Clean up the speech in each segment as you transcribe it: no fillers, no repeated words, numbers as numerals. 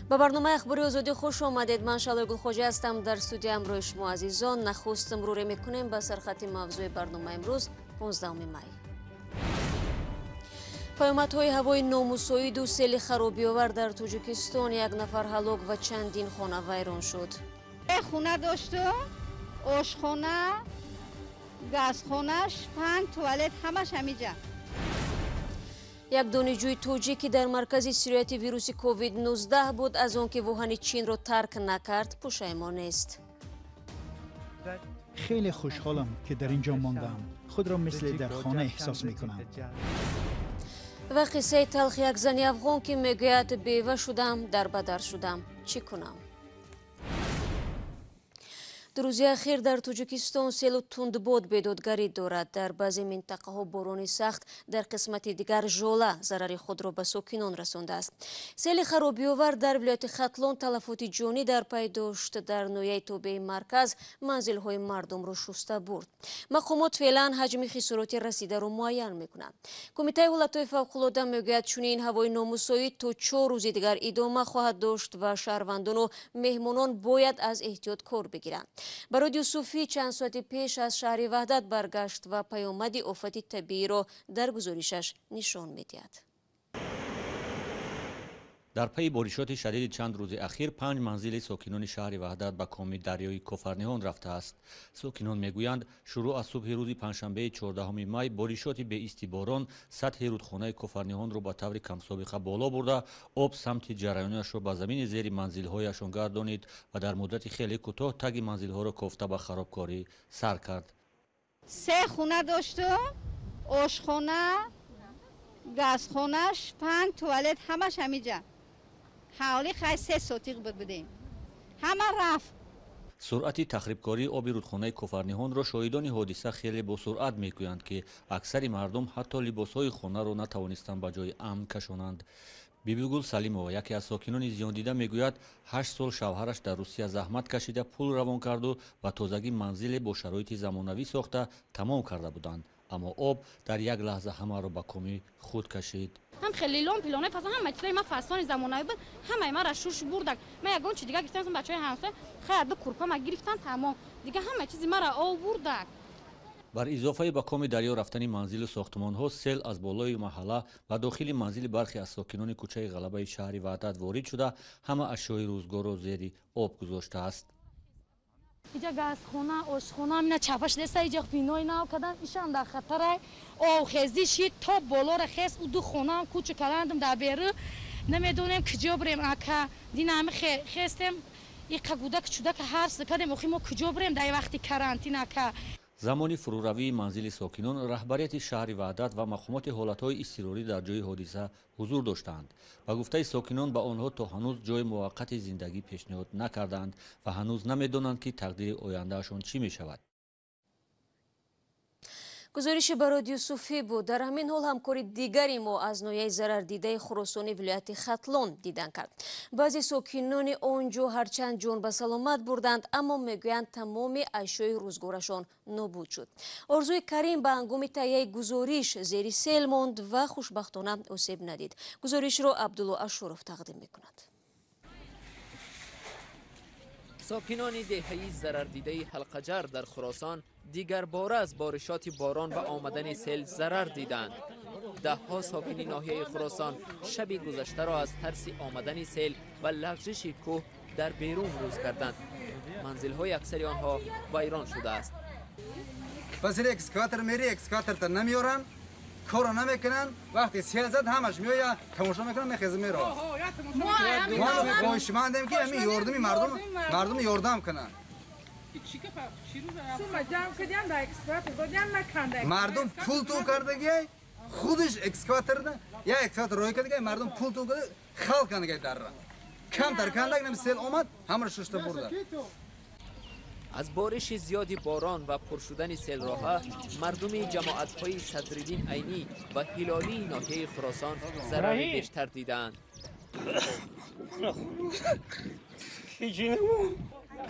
با برنامه اخباری آزادی خوش آمدید. من شالای گلخوجی هستم. در استودیو امروز شما عزیزان نخست مرور میکنیم به سرخط موضوع برنامه امروز 15 می. پیامدهای هوای نامساعد و سیل خرابی‌آور در تاجیکستان، یک نفر هلاک و چندین خانه ویران شد. خونه داشته، آشخانه، گازخانه‌اش، 5 توالت همش همینجا. یک دانشجوی تاجیکی در مرکز سیریت ویروس کووید 19 بود. از آنکه ووهان چین را ترک نکرد پشیمان است. خیلی خوشحالم که در اینجا ماندم. خود را مثل در خانه احساس میکنم. و قصه تلخ یک زن افغان که میگوید بیوه شدم، در بدر شدم، چی کنم؟ در روز اخیر در تاجیکستان سیل و تندباد بیدادگری دارد. در بعضی منطقه ها باران سخت، در قسمت دیگر ژوله ضرر خود را به ساکنان رسانده است. سیل خرابی‌آور در ولایت ختلان تلفات جانی در پی داشت. در ناحیه تابع مرکز منزل های مردم را شسته برد. مقامات فعلا حجم خسارات رسیده را معین میکنند. کمیته حالتهای فوق‌العاده میگوید چنین هوای نامساعد تا 4 روز دیگر ادامه خواهد داشت و شهروندان و مهمانان باید از احتیاط کار بگیرند. برای یوسفی چند ساعت پیش از شهر وحدت برگشت و پیامد آفت طبیعی را در گزارشش نشان می‌دهد. در پی بارشات شدید چند روز اخیر 5 منزل ساکنان شهر وحدت به کام دریای کفرنهان رفته است. ساکنان میگویند شروع از صبح روز پنجشنبه 14 می بارشات به ایستی باران سطح رودخانه کفرنهان را به طور کم سابقه بالا برده، آب سمت جریانش را به زمین زیر منزل‌هایشان گردانید و در مدت خیلی کوتاه تگ منزل‌ها را کوفته به خرابکاری سر کرد. 3 خونه داشته، آشخانه، گازخانه‌اش، 5 توالت همش همینجا. حوالی خیلی 3 ساعتی بود بدیم. همه رفت. سرعت تخریبکاری آب رودخانه کفرنهان را شاهدان حادثه خیلی با سرعت میگویند که اکثر مردم حتی لباسهای خانه را نتوانستند به جای امن کشانند. بیبیگل سلیمова یکی از ساکنان زیان دیده میگوید 8 سال شوهرش در روسیه زحمت کشیده پول روان کرد و به تازگی منزل با شرایط زمانوی ساخته تمام کرده بودند، اما آب در یک لحظه همه را به کام خود کشید. هم خیلی لون پیلونه فصل هم چیزای ما فصلان زمانوی بود، همه ما را شورش بردن. من یگان چیز دیگه گفتم بچهای همسایه خیر دو کورپا ما گرفتن تمام دیگه همه چیز ما را آوردن. بر اضافه به کام دریا رفتن منزل و ساختمان ها، سیل از بالای محله و داخل منزل برخی از ساکنان کوچه غلبه شهر وحدت وارد شده همه اشیای روزگار را زیر آب گذاشته است. اینجا گازخانه، آشخانه اینا چپش دسته اینجا بینای نو کردن، ایشان در خطر آب خیزی شید تا بالا را خیس و 2 خانه هم کوچ کردم در بیرو نمیدونم کجا بریم. اکا دینا همه خیستم یک گودک چودک هر سکدم اخی ما کجا بریم در وقتی کرانتین اکا. زمانی فروروی منزل ساکنان، رهبریت شهر وحدت و مقامات حالتهای اضطراری در جای حادثه حضور داشتند. به گفته ساکنان به آنها تا هنوز جای موقت زندگی پیشنهاد نکردند و هنوز نمیدانند که تقدیر آیندهشان چی می شود. گزارش برای یوسفی بود. در همین حال همکاری دیگری ما از ناحیه ضرر دیده خراسان ولایت ختلان دیدن کرد. بعضی ساکنان آنجا هرچند جان به سلامت بردند اما میگویند تمام اشیای روزگارشان نابود شد. آرزوی کریم به هنگام تهیه گزارش زیر سیل ماند و خوشبختانه آسیب ندید. گزارش را عبدالله اشرف تقدیم میکند. ساکنان دهه‌ای ضرر دیده حلقجر در خراسان دیگر باره از بارشات باران و آمدن سیل ضرر دیدند. ده‌ها ساکن ناحیه خراسان شب گذشته را از ترس آمدن سیل و لغزش کوه در بیرون روز کردند. منزل‌های اکثر آنها ویران شده است. پس اکسکاتر میری اکسکاتر تا نمیارن، کارو نمیکنن، وقتی سیل زد همش میاد تماشا میکنن میخزه میره. ما خوشمندیم که همین یاردمی مردم یاردم کنن. مردم پول تو کردگی خودش اکسکاتر نه یا اکسکاتر روی کردگی مردم پول تو کرده خلق کنگی در را کم تر کندگی نمی سیل آمد همه ششته برده. از بارش زیادی باران و پر شدن سیل راه مردم جماعت‌های صدرالدین عینی و هلالی ناحیه خراسان ضرر بیشتر دیدند.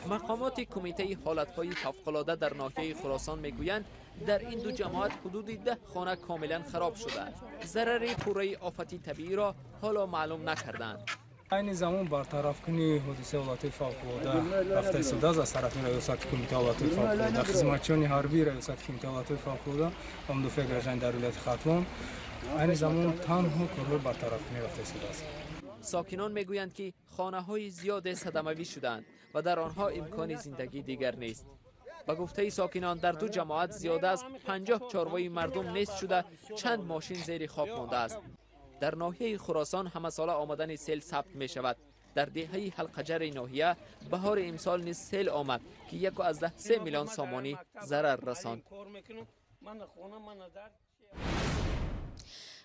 مقامات کمیته حالتهای فوق‌العاده در ناحیه خراسان میگویند در این دو جماعت حدود 10 خانه کاملا خراب شده. ضرر پوره آفتی طبیعی را حالا معلوم نکردند. این زمان برطرف کنی حادثه حالات فوق‌العاده هفته سوداز از طرف ریاست کمیته حالات فوق‌العاده خدمتچیان حربی ریاست کمیته حالات فوق‌العاده امدوفه گرژن در ولایت ختلان این زمان تنها کار برطرف کنی هفته سوداز. ساکنان میگویند که خانه‌های زیاد صدموی شدند و در آنها امکان زندگی دیگر نیست. به گفته ساکنان در دو جماعت زیاده از 50 چاروای مردم نیست شده، چند ماشین زیر خاک مانده است. در ناحیه خراسان همه ساله آمدن سیل ثبت می شود. در دهه حلقجر ناحیه بهار امسال نیز سیل آمد که 1.3 میلیون سامانی ضرر رساند.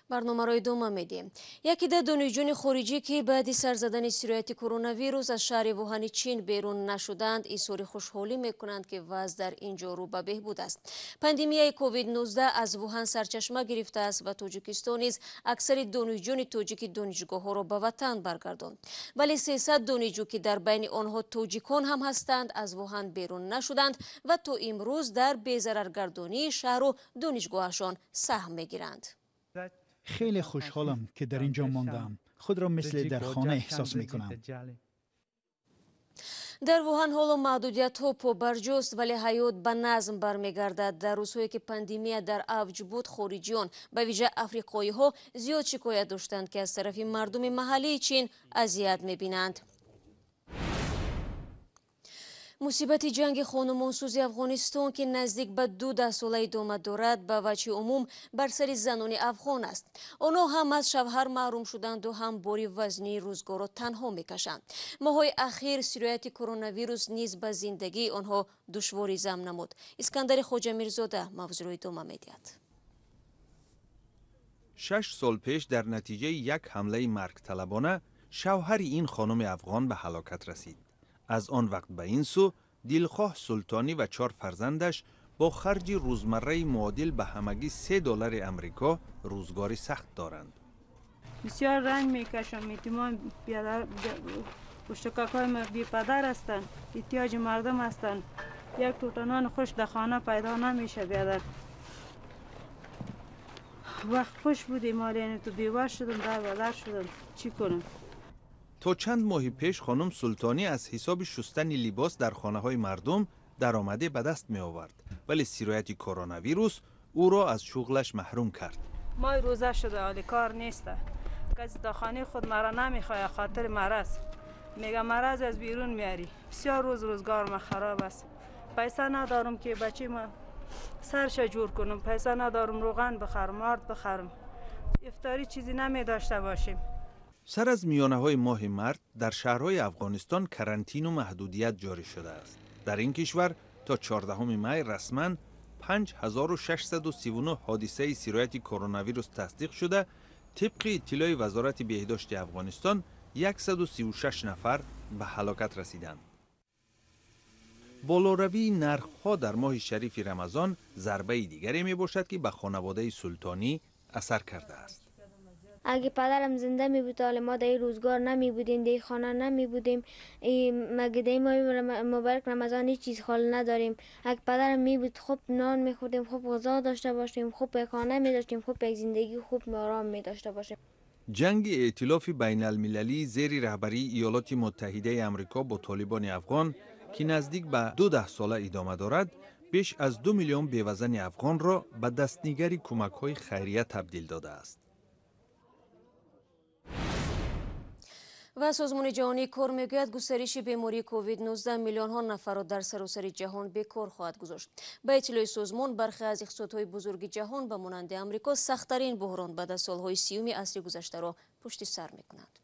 برنامه را ادامه میدیم. یکی ده دانشجویان خارجی که بعد سر زدن سرایت کرونا ویروس از شهر ووهان چین بیرون نشدند اظهار خوشحالی میکنند که وضع در اینجا رو به بهبود است. پاندمی کووید 19 از ووهان سرچشمه گرفته است و تاجیکستان نیز اکثر دانشجویان تاجیک دانشگاه ها را به وطن برگرداند. ولی 300 دانشجو که در بین آنها تاجیکان هم هستند از ووهان بیرون نشدند و تا امروز در بی‌ضررگردانی شهر و دانشگاهشان سهم میگیرند. خیلی خوشحالم که در اینجا ماندم. خود را مثل در خانه احساس می کنم. در ووهان حالا محدودیت ها پابرجاست ولی حیات به نظم برمیگردد. در روزهایی که پاندمی در اوج بود خارجیان به ویژه افریقایی ها زیاد شکایت داشتند که از طرف مردم محلی چین اذیت میبینند. مصیبت جنگ خانمانسوزی افغانستان که نزدیک به 2 ساله ادامه دارد به وجه عموم بر سر زنان افغان است. آنها هم از شوهر محروم شدند و هم باری وزنی روزگار را تنها میکشند. ماهای اخیر سرایت کرونا ویروس نیز به زندگی آنها دشواری زم نمود. اسکندر خواجه میرزاده موضوع را ادامه میدهد. 6 سال پیش در نتیجه یک حمله مرگ طلبانه شوهر این خانم افغان به هلاکت رسید. از آن وقت به این سو دلخواه سلطانی و 4 فرزندش با خرج روزمره معادل به همگی $3 امریکا روزگاری سخت دارند. بسیار رنج میکشم. ایتمان پشتکاکای ما بی پدر هستند، احتیاج مردم هستند. یک ټوټه نان خوش در خانه پیدا نمیشه. بیادر وقت خوش بودیم مالین تو بیوار شدم در بدر شدم. چی کنم؟ تا چند ماه پیش خانم سلطانی از حساب شستن لباس در خانه های مردم درآمده به دست می آورد، ولی سرایت کرونا ویروس او را از شغلش محروم کرد. مای روزه شده حالی کار نیسته. کسی تا خانه خود مرا نمیخواه خاطر مرض. میگه مرض از بیرون میاری. بسیار روزگار ما خراب است. پیسه ندارم که بچه ما سرش جور کنم. پیسه ندارم روغن بخرم، آرد بخرم. افطاری چیزی نمی داشته باشیم. سر از میانه های ماه مارس در شهرهای افغانستان کرانتین و محدودیت جاری شده است. در این کشور تا 14 می رسما 5639 حادثه سرایت کرونا ویروس تصدیق شده. طبق اطلاع وزارت بهداشت افغانستان 136 نفر به هلاکت رسیدند. بالاروی نرخ‌ها در ماه شریف رمضان ضربه دیگری می باشد که به خانواده سلطانی اثر کرده است. اگه پدرم زنده می بود حالا ما در این روزگار نمی بودیم، در خانه نمی بودیم، مگه در ماه مبارک رمضان هیچ چیز خال نداریم. اگه پدرم می بود خوب نان می خوردیم، خوب غذا داشته باشیم، خوب یک خانه می داشتیم، خوب یک زندگی خوب آرام می داشته باشیم. جنگ ائتلاف بین المللی زیر رهبری ایالات متحده آمریکا با طالبان افغان که نزدیک به 12 ساله ادامه دارد، بیش از 2 میلیون بیوزن افغان را به دستنگری کمک‌های خیریه تبدیل داده است. و سازمان جهانی کار میگوید گسترش بیماری کووید 19 میلیون ها نفر را در سراسر جهان بیکار خواهد گذاشت. به اطلاع سازمان برخی از اقتصادهای بزرگ جهان به مانند امریکا سخت‌ترین بحران بعد از سالهای 30 عصر گذشته را پشت سر میکنند.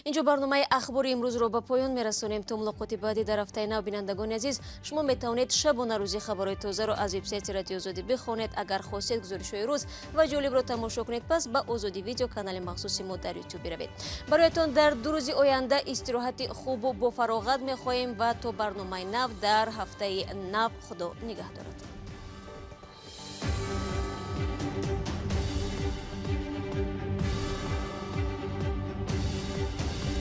اینجا برنامه اخبار امروز را به پایان میرسانیم. تا ملاقات بعدی در هفته نو بینندگان عزیز، شما میتوانید شبانه روزی خبرهای تازه را از وبسایت رادیو آزادی بخوانید. اگر خواستید گزارش‌های روز و جالب را تماشا کنید پس به آزادی ویدیو کانال مخصوص ما در یوتیوب بروید. برایتان در 2 روز آینده استراحت خوب و با فراغت میخواهیم و تا برنامه نو در هفته نو خدا نگهدارد.